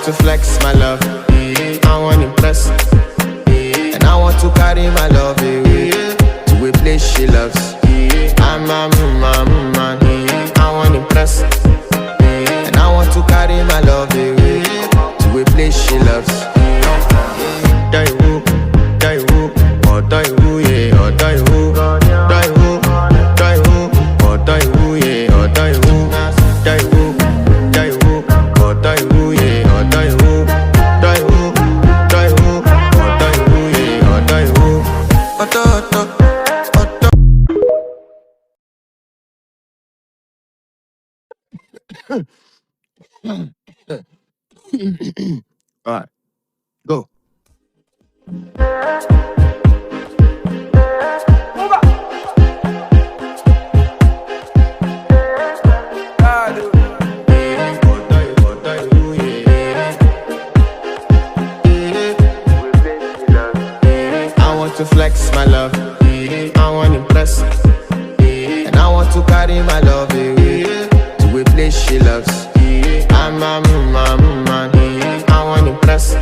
to flex my love, I want impress, and I want to carry my love away to a place she loves. I'm a man, I want impress, and I want to carry my love away to a place she loves. Die who, or die who, yeah, or die who, die who, or die who, yeah, or die who, die who, or die who, yeah, or die who, die who, or die who, yeah, or die who. Alright, go. To flex my love, I want impress, and I want to carry my love away to a place she loves. I'm a man, I want impress,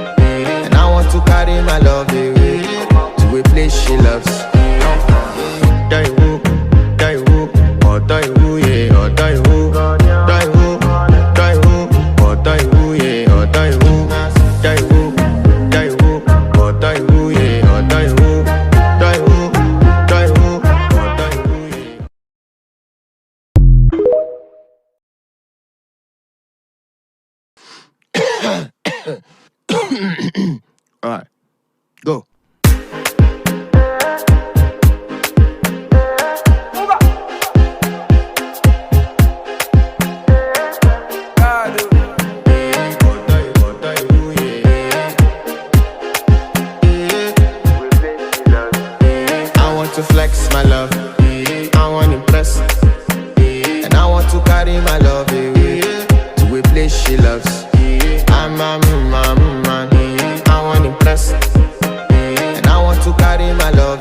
and I want to carry my love away to a place she loves. Die who, or die who, yeah, or die who, die who, or die who, yeah, or die who, die who, or die who, yeah. Alright, go. I want to flex my love, I want impress, and I want to carry my love away to a place she loves. I'm a man, I want impress, and I want to carry my love